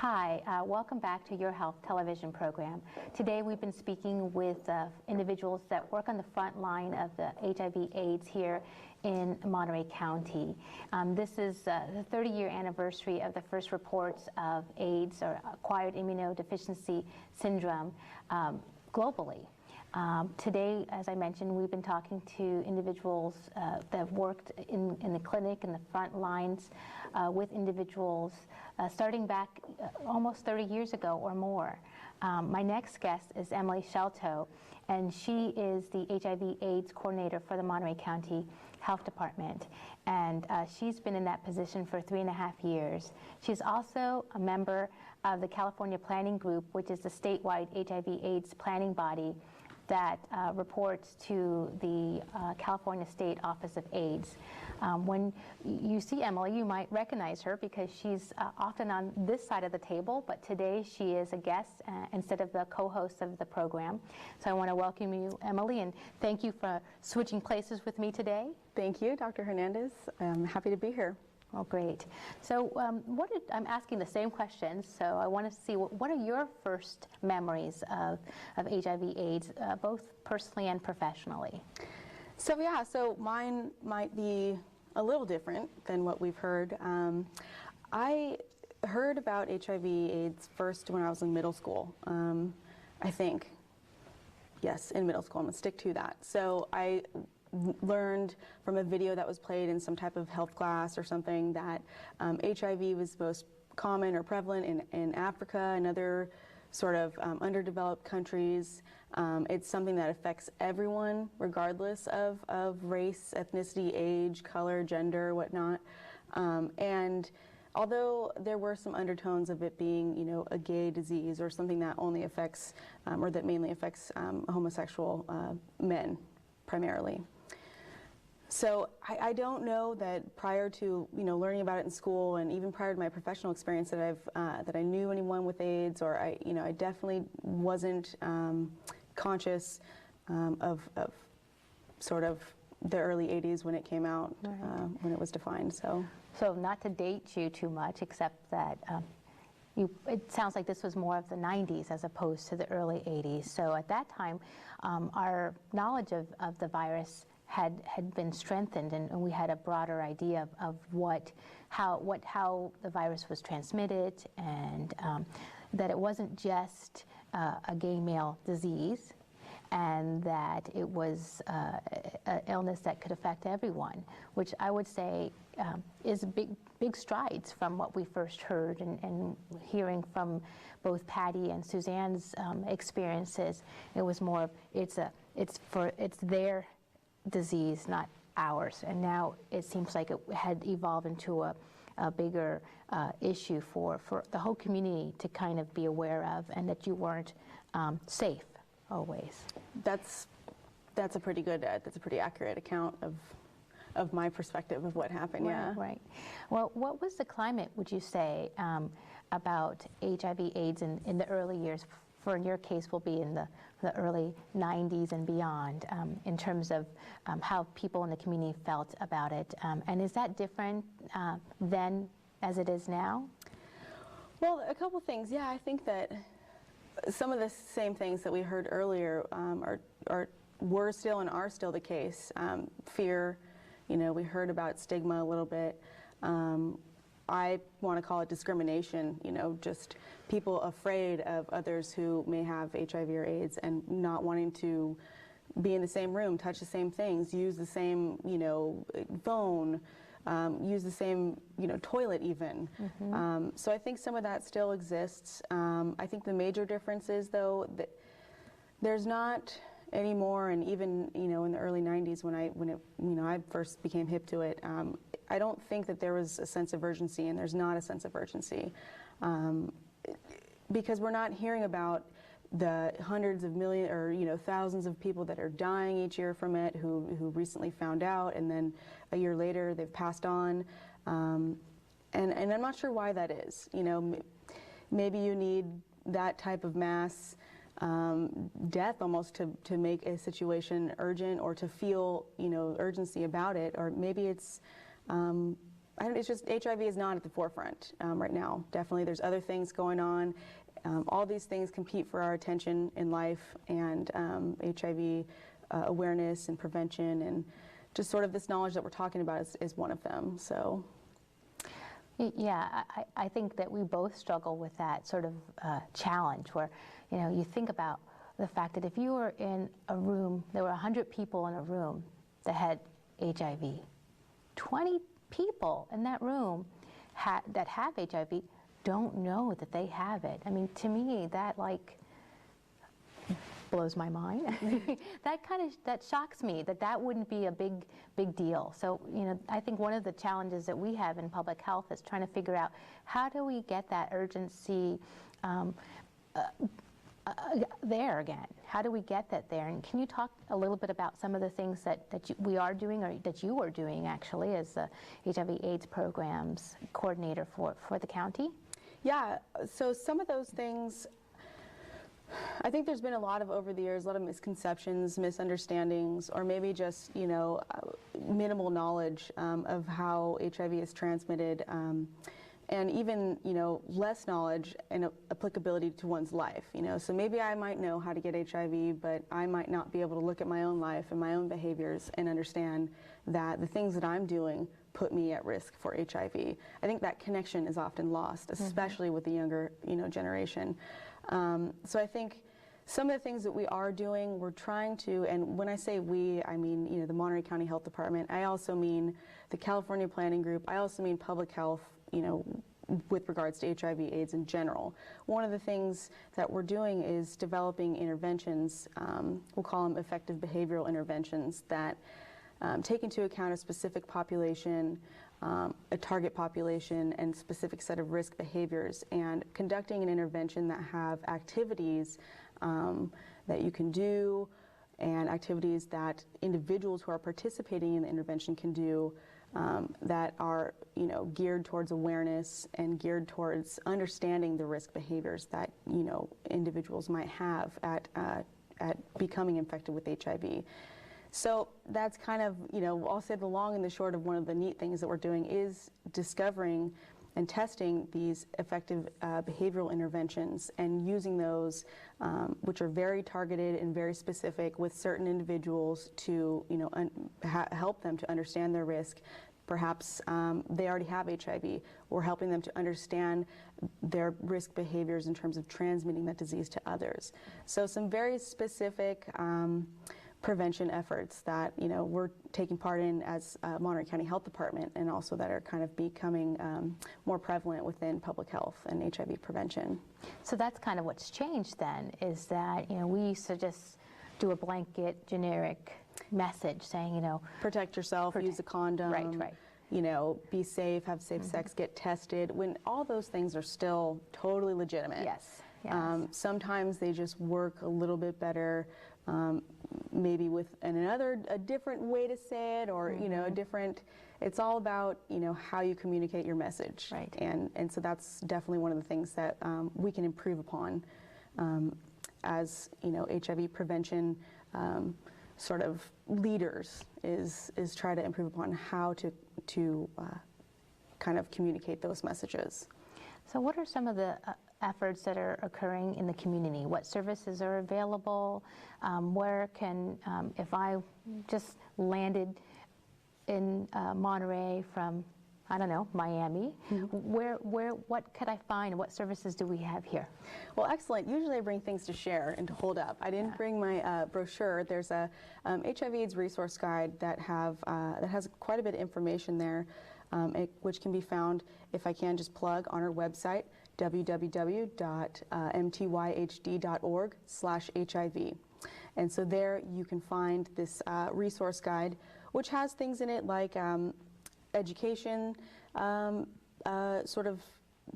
Hi, welcome back to Your Health television program. Today we've been speaking with individuals that work on the front line of the HIV/AIDS here in Monterey County. This is the 30-year anniversary of the first reports of AIDS, or acquired immunodeficiency syndrome, globally. Today, as I mentioned, we've been talking to individuals that have worked in the clinic, in the front lines, with individuals starting back almost 30 years ago or more. My next guest is Emily Sciolto, and she is the HIV/AIDS coordinator for the Monterey County Health Department. And she's been in that position for 3.5 years. She's also a member of the California Planning Group, which is the statewide HIV/AIDS planning body that reports to the California State Office of AIDS. When you see Emily, you might recognize her because she's often on this side of the table, but today she is a guest instead of the co-host of the program. So I want to welcome you, Emily, and thank you for switching places with me today. Thank you, Dr. Hernandez. I'm happy to be here. Oh, great. So I'm asking the same questions, so I want to see what are your first memories of HIV/AIDS, both personally and professionally? So mine might be a little different than what we've heard. I heard about HIV/AIDS first when I was in middle school, I think. Yes, in middle school. I'm going to stick to that. So I learned from a video that was played in some type of health class or something that HIV was most common or prevalent in Africa and other sort of underdeveloped countries. It's something that affects everyone regardless of race, ethnicity, age, color, gender, whatnot. And although there were some undertones of it being, a gay disease or something that only affects or that mainly affects homosexual men primarily. So I don't know that prior to learning about it in school and even prior to my professional experience that I knew anyone with AIDS, or I definitely wasn't conscious of sort of the early 80s when it came out, right. When it was defined. So not to date you too much, except that it sounds like this was more of the 90s as opposed to the early 80s. So at that time, our knowledge of the virus had been strengthened, and we had a broader idea of how the virus was transmitted, and that it wasn't just a gay male disease, and that it was an illness that could affect everyone, which I would say is big strides from what we first heard, and hearing from both Patty and Suzanne's experiences. It was more it's their disease, not ours. And now it seems like it had evolved into a bigger issue for the whole community to kind of be aware of, and that you weren't safe always. That's a pretty good, that's a pretty accurate account of my perspective of what happened. Right, yeah. Right. Well, what was the climate, would you say, about HIV/AIDS in the early years? For in your case, will be in the early 90s and beyond, in terms of how people in the community felt about it. And is that different then as it is now? Well, a couple things. Yeah, I think that some of the same things that we heard earlier were still and are still the case. Fear, we heard about stigma a little bit. I want to call it discrimination, just people afraid of others who may have HIV or AIDS and not wanting to be in the same room, touch the same things, use the same, phone, use the same, toilet even. Mm-hmm. So I think some of that still exists. I think the major difference is, though, that there's not anymore, and even, in the early 90s when I first became hip to it, I don't think that there was a sense of urgency, and there's not a sense of urgency, because we're not hearing about the hundreds of millions or thousands of people that are dying each year from it, who recently found out, and then a year later they've passed on, and I'm not sure why that is. Maybe you need that type of mass death almost to make a situation urgent, or to feel urgency about it, or maybe it's it's just HIV is not at the forefront right now. Definitely, there's other things going on. All these things compete for our attention in life, and HIV awareness and prevention and just sort of this knowledge that we're talking about is one of them. So. Yeah, I think that we both struggle with that sort of challenge where, you think about the fact that if you were in a room, there were 100 people in a room that had HIV. 20 people in that room that have HIV don't know that they have it. I mean, to me, that blows my mind. that shocks me that wouldn't be a big deal. So I think one of the challenges that we have in public health is trying to figure out how do we get that urgency there again. How do we get that there? And can you talk a little bit about some of the things that we are doing, or that you are doing actually as the HIV/AIDS programs coordinator for the county? Yeah. So some of those things. I think there's been a lot of, over the years, a lot of misconceptions, misunderstandings, or maybe just, minimal knowledge of how HIV is transmitted, and even, less knowledge and applicability to one's life, So maybe I might know how to get HIV, but I might not be able to look at my own life and my own behaviors and understand that the things that I'm doing put me at risk for HIV. I think that connection is often lost, especially with the younger, generation. So I think some of the things that we are doing, we're trying to, and when I say we, I mean, the Monterey County Health Department. I also mean the California Planning Group. I also mean public health, with regards to HIV/AIDS in general. One of the things that we're doing is developing interventions, we'll call them effective behavioral interventions, that take into account a specific population, a target population, and specific set of risk behaviors, and conducting an intervention that have activities that you can do, and activities that individuals who are participating in the intervention can do, that are geared towards awareness and geared towards understanding the risk behaviors that individuals might have at becoming infected with HIV. So that's kind of, I'll say the long and the short of one of the neat things that we're doing is discovering and testing these effective behavioral interventions and using those, which are very targeted and very specific with certain individuals to, help them to understand their risk. Perhaps they already have HIV. We're helping them to understand their risk behaviors in terms of transmitting that disease to others. So some very specific prevention efforts that we're taking part in as Monterey County Health Department, and also that are kind of becoming more prevalent within public health and HIV prevention. So that's kind of what's changed then, is that we used to just do a blanket generic message saying protect yourself, use a condom, right. Be safe, have safe sex, get tested, when all those things are still totally legitimate. Yes. Sometimes they just work a little bit better, maybe with a different way to say it, or a different. It's all about how you communicate your message, right? And so that's definitely one of the things that we can improve upon as HIV prevention sort of leaders, is try to improve upon how to kind of communicate those messages. So what are some of the efforts that are occurring in the community? What services are available? Where can, if I just landed in Monterey from, I don't know, Miami, what could I find? What services do we have here? Well, excellent. Usually I bring things to share and to hold up. I didn't bring my brochure. There's a HIV/AIDS resource guide that has quite a bit of information there, which can be found, if I can just plug, on our website, www.mtyhd.org/HIV. And so there you can find this resource guide, which has things in it like education sort of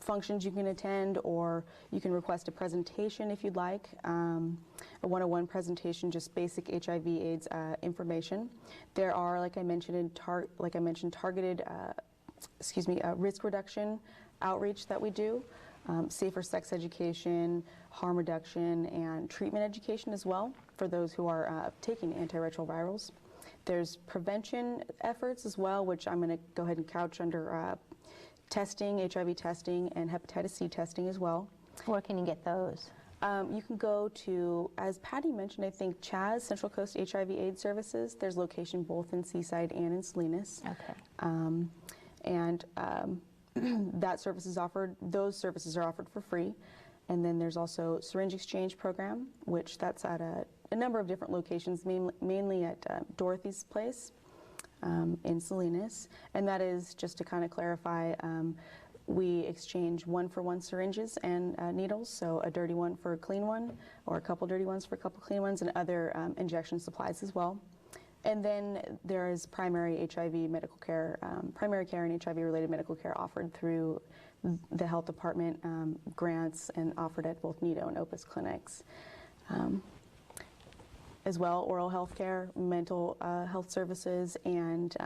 functions you can attend, or you can request a presentation if you'd like, a 101 presentation, just basic HIV/AIDS information. There are, like I mentioned, targeted risk reduction outreach that we do, safer sex education, harm reduction, and treatment education as well for those who are taking antiretrovirals. There's prevention efforts as well, which I'm going to go ahead and couch under testing, HIV testing, and hepatitis C testing as well. Where can you get those? You can go to, as Patty mentioned, I think CHAS, Central Coast HIV/AIDS Services. There's location both in Seaside and in Salinas. Okay. That service is offered, those services are offered for free. And then there's also syringe exchange program, which that's at a number of different locations, mainly at Dorothy's Place in Salinas. And that is, just to kind of clarify, we exchange 1-for-1 syringes and needles, so a dirty one for a clean one, or a couple dirty ones for a couple clean ones, and other injection supplies as well. And then there is primary HIV medical care, primary care and HIV-related medical care offered through the health department, grants, and offered at both NIDO and OPUS clinics. As well, oral health care, mental health services, and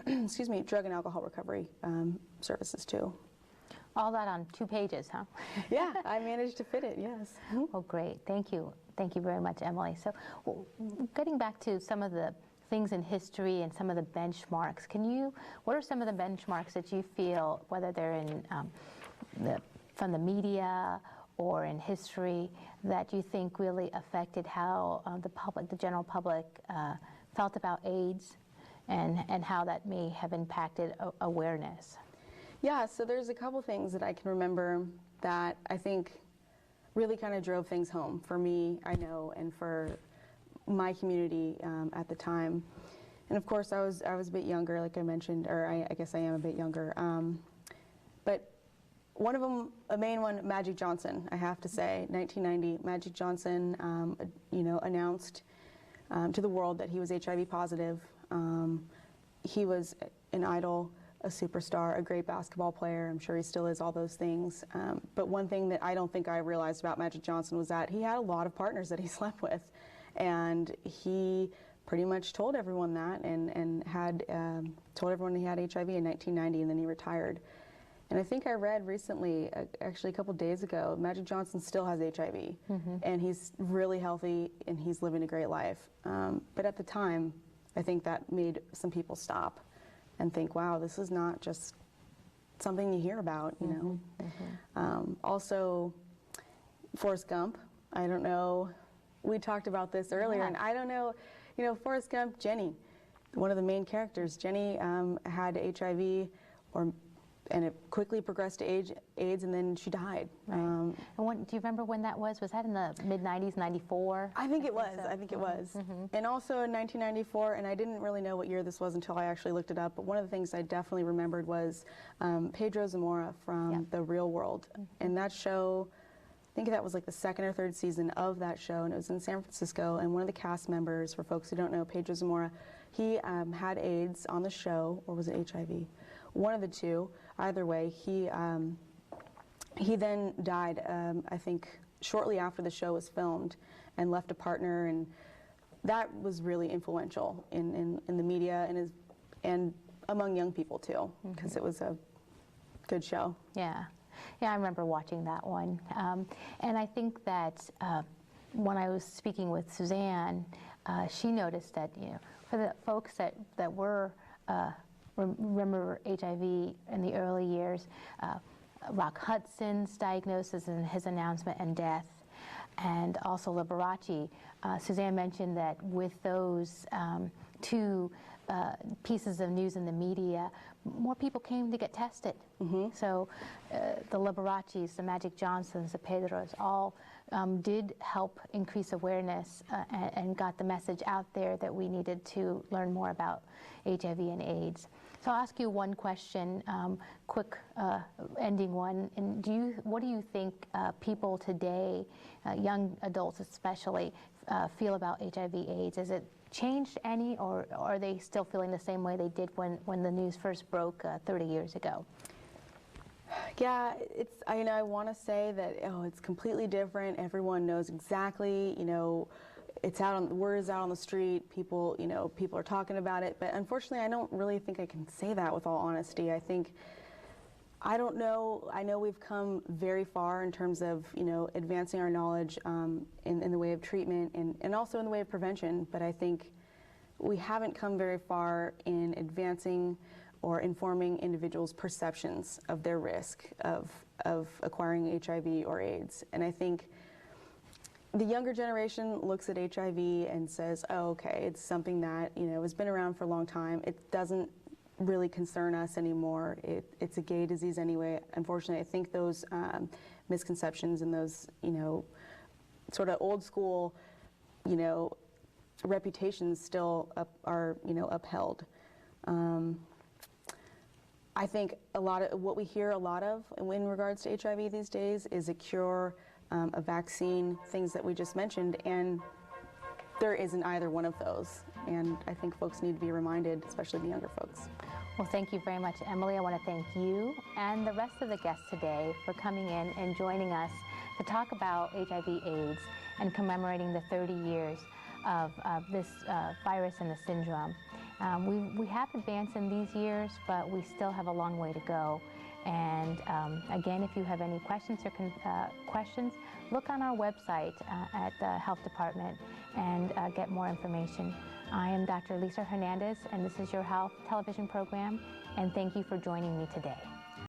excuse me, drug and alcohol recovery services too. All that on 2 pages, huh? Yeah, I managed to fit it, yes. Oh, great. Thank you. Thank you very much, Emily. So getting back to some of the things in history and some of the benchmarks, what are some of the benchmarks that you feel, whether they're in from the media or in history, that you think really affected how the general public felt about AIDS and how that may have impacted awareness? Yeah, so there's a couple things that I can remember that I think really kind of drove things home for me, I know, and for my community at the time. And of course, I was a bit younger, like I mentioned, or I guess I am a bit younger. But one of them, a main one, Magic Johnson, I have to say, 1990, Magic Johnson, announced to the world that he was HIV positive. He was an idol, a superstar, a great basketball player. I'm sure he still is, all those things. But one thing that I don't think I realized about Magic Johnson was that he had a lot of partners that he slept with. And he pretty much told everyone that and had told everyone he had HIV in 1990, and then he retired. And I think I read recently, actually a couple days ago, Magic Johnson still has HIV. And he's really healthy and he's living a great life. But at the time, I think that made some people stop and think, wow, this is not just something you hear about, you know. Also, Forrest Gump, I don't know, we talked about this earlier, and I don't know, Forrest Gump, Jenny, one of the main characters, Jenny had HIV, and it quickly progressed to AIDS, and then she died. Right. And do you remember when that was? Was that in the mid-90s, 94? I think it was. I think it was. And also in 1994, and I didn't really know what year this was until I actually looked it up, but one of the things I definitely remembered was Pedro Zamora from The Real World. And that show, I think that was like the 2nd or 3rd season of that show, and it was in San Francisco, and one of the cast members, for folks who don't know, Pedro Zamora, he had AIDS on the show, or was it HIV? One of the two. Either way, he then died, I think, shortly after the show was filmed, and left a partner, and that was really influential in the media and among young people too, because it was a good show. Yeah, I remember watching that one, and I think that when I was speaking with Suzanne, she noticed that for the folks that were remember HIV in the early years, Rock Hudson's diagnosis and his announcement and death, and also Liberace. Suzanne mentioned that with those 2 pieces of news in the media, more people came to get tested. So the Liberace's, the Magic Johnsons, the Pedros, all did help increase awareness and got the message out there that we needed to learn more about HIV and AIDS. So I'll ask you one question, quick ending one. And what do you think people today, young adults especially, feel about HIV/AIDS? Has it changed any, or are they still feeling the same way they did when the news first broke 30 years ago? Yeah, I want to say that it's completely different. Everyone knows exactly, it's word is out on the street. People, people are talking about it. But unfortunately, I don't really think I can say that with all honesty. I don't know. I know we've come very far in terms of, advancing our knowledge in the way of treatment and also in the way of prevention. But I think we haven't come very far in advancing or informing individuals' perceptions of their risk of acquiring HIV or AIDS. And I think the younger generation looks at HIV and says, oh, okay, it's something that, you know, has been around for a long time. It doesn't really concern us anymore. It's a gay disease anyway. Unfortunately, I think those misconceptions and those, you know, sort of old school, you know, reputations still are, you know, upheld. I think a lot of what we hear a lot of in regards to HIV these days is a cure, a vaccine, things that we just mentioned, and there isn't either one of those. And I think folks need to be reminded, especially the younger folks. Well, thank you very much, Emily. I want to thank you and the rest of the guests today for coming in and joining us to talk about HIV/AIDS and commemorating the 30 years of this virus and the syndrome. We have advanced in these years, but we still have a long way to go. And again, if you have any questions or questions, look on our website at the Health Department and get more information. I am Dr. Lisa Hernandez, and this is your Health Television program, and thank you for joining me today.